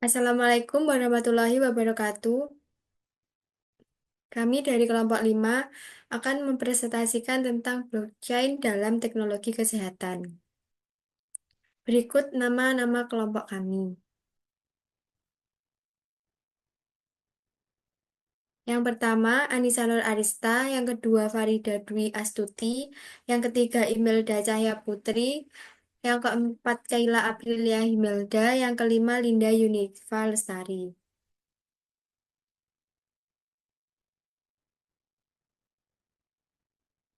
Assalamualaikum warahmatullahi wabarakatuh. Kami dari kelompok 5 akan mempresentasikan tentang blockchain dalam teknologi kesehatan. Berikut nama-nama kelompok kami. Yang pertama, Anissa Nur Arista, yang kedua Farida Dwi Astuti, yang ketiga Imelda Cahya Putri, yang keempat Kaila Aprilia Himelda, yang kelima Linda Yunifa Lestari.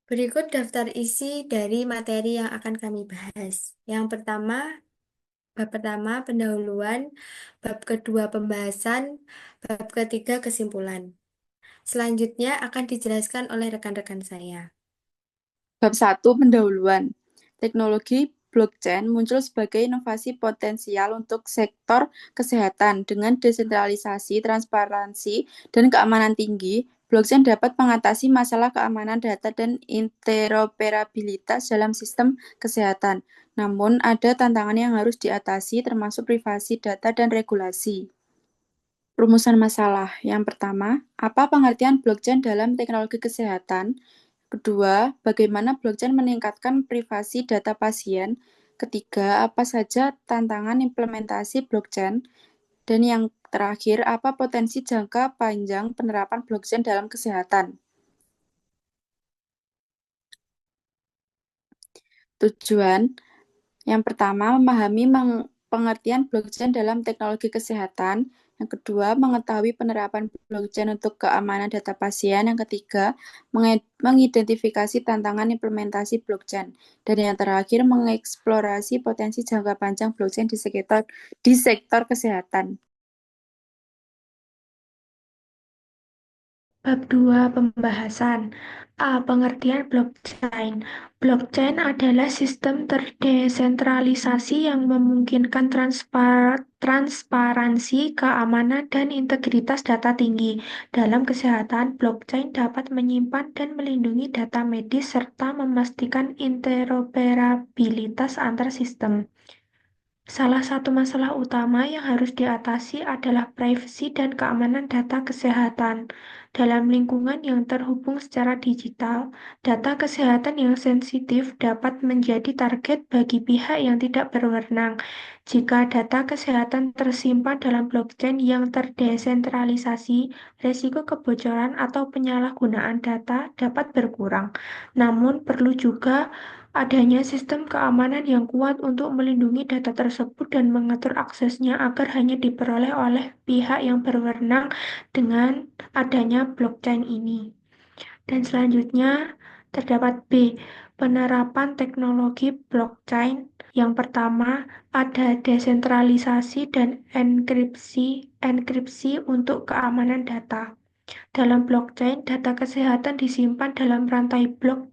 Berikut daftar isi dari materi yang akan kami bahas. Bab pertama, pendahuluan, bab kedua, pembahasan, bab ketiga, kesimpulan. Selanjutnya akan dijelaskan oleh rekan-rekan saya. Bab 1. Pendahuluan. Teknologi blockchain muncul sebagai inovasi potensial untuk sektor kesehatan. Dengan desentralisasi, transparansi, dan keamanan tinggi, blockchain dapat mengatasi masalah keamanan data dan interoperabilitas dalam sistem kesehatan. Namun, ada tantangan yang harus diatasi, termasuk privasi data dan regulasi. Rumusan masalah. Yang pertama, apa pengertian blockchain dalam teknologi kesehatan? Kedua, bagaimana blockchain meningkatkan privasi data pasien? Ketiga, apa saja tantangan implementasi blockchain? Dan yang terakhir, apa potensi jangka panjang penerapan blockchain dalam kesehatan? Tujuan yang pertama, memahami pengertian blockchain dalam teknologi kesehatan. Yang kedua, mengetahui penerapan blockchain untuk keamanan data pasien. Yang ketiga, mengidentifikasi tantangan implementasi blockchain. Dan yang terakhir, mengeksplorasi potensi jangka panjang blockchain di sektor kesehatan. Bab 2 Pembahasan A. Pengertian blockchain. Blockchain adalah sistem terdesentralisasi yang memungkinkan transparansi, keamanan, dan integritas data tinggi. Dalam kesehatan, blockchain dapat menyimpan dan melindungi data medis serta memastikan interoperabilitas antar sistem. Salah satu masalah utama yang harus diatasi adalah privasi dan keamanan data kesehatan. Dalam lingkungan yang terhubung secara digital, data kesehatan yang sensitif dapat menjadi target bagi pihak yang tidak berwenang. Jika data kesehatan tersimpan dalam blockchain yang terdesentralisasi, risiko kebocoran atau penyalahgunaan data dapat berkurang. Namun, perlu juga adanya sistem keamanan yang kuat untuk melindungi data tersebut dan mengatur aksesnya agar hanya diperoleh oleh pihak yang berwenang dengan adanya blockchain ini. Dan selanjutnya terdapat B. Penerapan teknologi blockchain. Yang pertama, ada desentralisasi dan enkripsi untuk keamanan data. Dalam blockchain, data kesehatan disimpan dalam rantai blok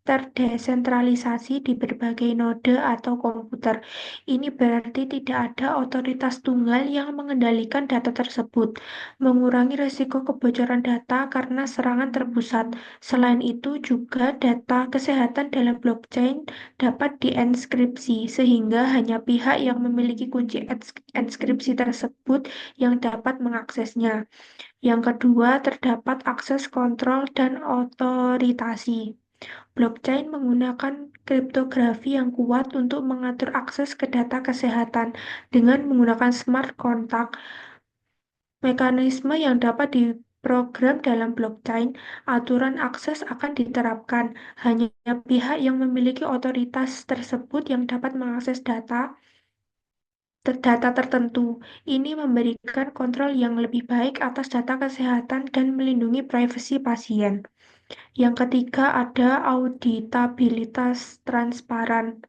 terdesentralisasi di berbagai node atau komputer. Ini berarti tidak ada otoritas tunggal yang mengendalikan data tersebut, mengurangi risiko kebocoran data karena serangan terpusat. Selain itu, juga data kesehatan dalam blockchain dapat dienkripsi, sehingga hanya pihak yang memiliki kunci enskripsi tersebut yang dapat mengaksesnya. Yang kedua, terdapat akses kontrol dan otoritasi. Blockchain menggunakan kriptografi yang kuat untuk mengatur akses ke data kesehatan dengan menggunakan smart contract. Mekanisme yang dapat diprogram dalam blockchain, aturan akses akan diterapkan. Hanya pihak yang memiliki otoritas tersebut yang dapat mengakses data tertentu. Ini memberikan kontrol yang lebih baik atas data kesehatan dan melindungi privasi pasien. Yang ketiga ada auditabilitas transparan.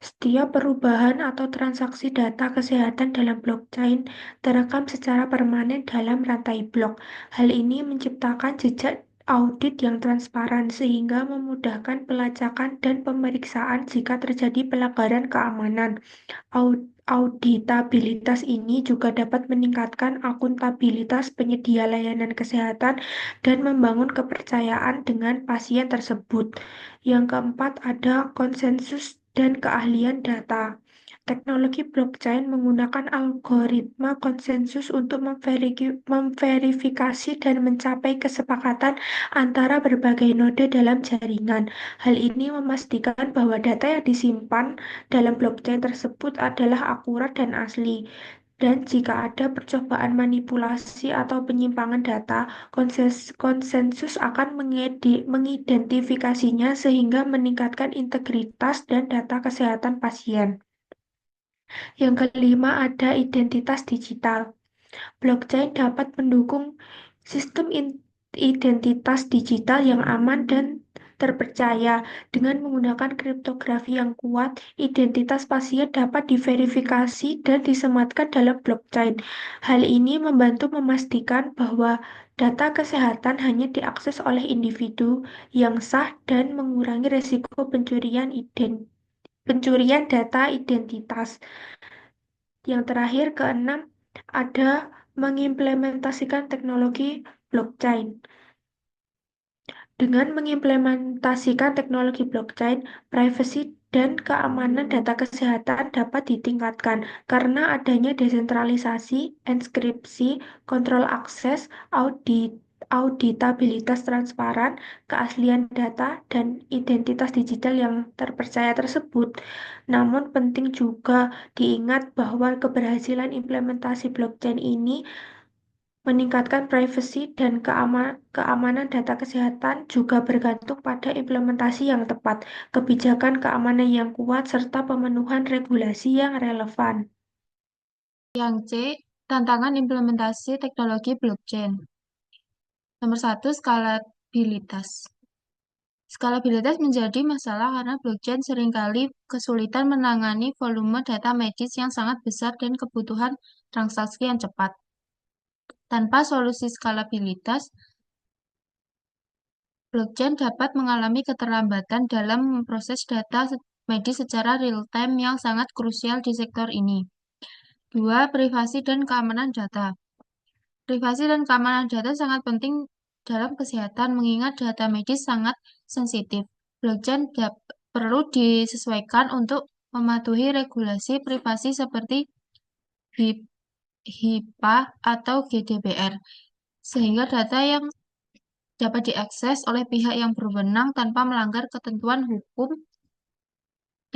Setiap perubahan atau transaksi data kesehatan dalam blockchain terekam secara permanen dalam rantai blok. Hal ini menciptakan jejak audit yang transparan sehingga memudahkan pelacakan dan pemeriksaan jika terjadi pelanggaran keamanan. Auditabilitas ini juga dapat meningkatkan akuntabilitas penyedia layanan kesehatan dan membangun kepercayaan dengan pasien tersebut. Yang keempat ada konsensus dan keahlian data. Teknologi blockchain menggunakan algoritma konsensus untuk memverifikasi dan mencapai kesepakatan antara berbagai node dalam jaringan. Hal ini memastikan bahwa data yang disimpan dalam blockchain tersebut adalah akurat dan asli. Dan jika ada percobaan manipulasi atau penyimpangan data, konsensus akan mengidentifikasinya sehingga meningkatkan integritas dan data kesehatan pasien. Yang kelima ada identitas digital. Blockchain dapat mendukung sistem identitas digital yang aman dan terpercaya. Dengan menggunakan kriptografi yang kuat, identitas pasien dapat diverifikasi dan disematkan dalam blockchain. Hal ini membantu memastikan bahwa data kesehatan hanya diakses oleh individu yang sah dan mengurangi risiko pencurian data identitas. Yang terakhir, keenam, ada mengimplementasikan teknologi blockchain. Dengan mengimplementasikan teknologi blockchain, privasi dan keamanan data kesehatan dapat ditingkatkan karena adanya desentralisasi, enkripsi, kontrol akses, auditabilitas transparan, keaslian data, dan identitas digital yang terpercaya tersebut. Namun penting juga diingat bahwa keberhasilan implementasi blockchain ini meningkatkan privasi dan keamanan data kesehatan juga bergantung pada implementasi yang tepat, kebijakan keamanan yang kuat, serta pemenuhan regulasi yang relevan. Yang C, tantangan implementasi teknologi blockchain. Nomor 1, skalabilitas. Skalabilitas menjadi masalah karena blockchain seringkali kesulitan menangani volume data medis yang sangat besar dan kebutuhan transaksi yang cepat. Tanpa solusi skalabilitas, blockchain dapat mengalami keterlambatan dalam memproses data medis secara real-time yang sangat krusial di sektor ini. 2. Privasi dan keamanan data. Privasi dan keamanan data sangat penting dalam kesehatan mengingat data medis sangat sensitif. Blockchain perlu disesuaikan untuk mematuhi regulasi privasi seperti HIPAA atau GDPR, sehingga data yang dapat diakses oleh pihak yang berwenang tanpa melanggar ketentuan hukum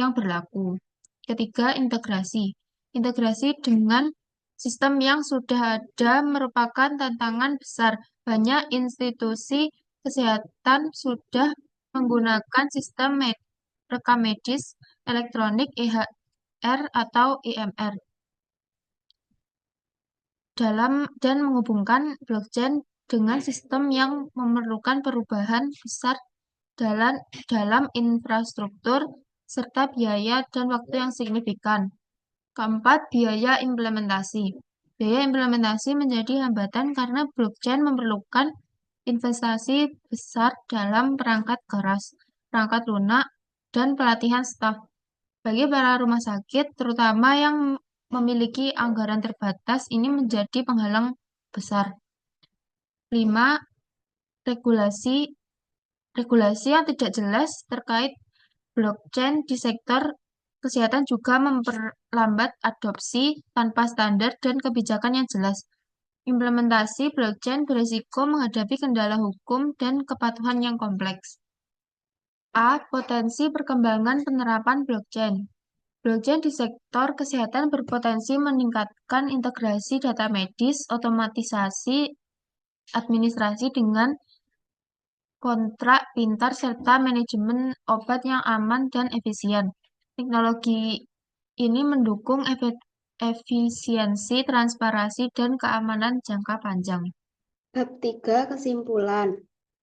yang berlaku. Ketiga, integrasi. Integrasi dengan sistem yang sudah ada merupakan tantangan besar. Banyak institusi kesehatan sudah menggunakan sistem rekam medis elektronik EHR atau EMR dan menghubungkan blockchain dengan sistem yang memerlukan perubahan besar dalam infrastruktur serta biaya dan waktu yang signifikan. Keempat, biaya implementasi. Biaya implementasi menjadi hambatan karena blockchain memerlukan investasi besar dalam perangkat keras, perangkat lunak, dan pelatihan staf. Bagi para rumah sakit, terutama yang memiliki anggaran terbatas, ini menjadi penghalang besar. 5. Regulasi yang tidak jelas terkait blockchain di sektor kesehatan juga memperlambat adopsi tanpa standar dan kebijakan yang jelas. Implementasi blockchain berisiko menghadapi kendala hukum dan kepatuhan yang kompleks. A. Potensi perkembangan penerapan blockchain. Blockchain di sektor kesehatan berpotensi meningkatkan integrasi data medis, otomatisasi administrasi dengan kontrak pintar, serta manajemen obat yang aman dan efisien. Teknologi ini mendukung efisiensi, transparansi, dan keamanan jangka panjang. Bab 3 kesimpulan.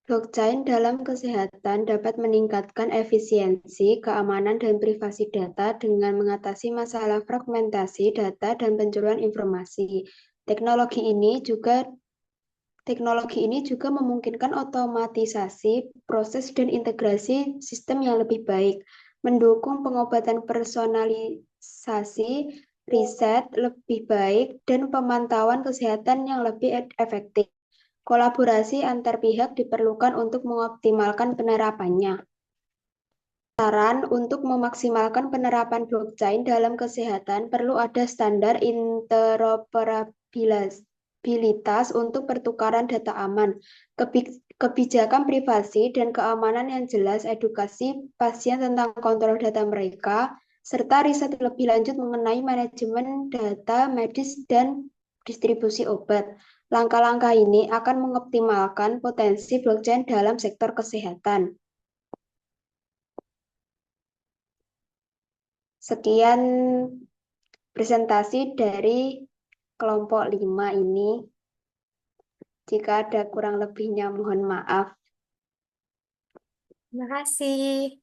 Blockchain dalam kesehatan dapat meningkatkan efisiensi, keamanan, dan privasi data dengan mengatasi masalah fragmentasi data dan pencurian informasi. Teknologi ini juga memungkinkan otomatisasi proses dan integrasi sistem yang lebih baik, mendukung pengobatan personalisasi, riset lebih baik, dan pemantauan kesehatan yang lebih efektif. Kolaborasi antar pihak diperlukan untuk mengoptimalkan penerapannya. Saran untuk memaksimalkan penerapan blockchain dalam kesehatan perlu ada standar interoperabilitas untuk pertukaran data aman, kebijakan privasi dan keamanan yang jelas, edukasi pasien tentang kontrol data mereka, serta riset lebih lanjut mengenai manajemen data medis dan distribusi obat. Langkah-langkah ini akan mengoptimalkan potensi blockchain dalam sektor kesehatan. Sekian presentasi dari kelompok 5 ini. Jika ada kurang lebihnya mohon maaf. Terima kasih.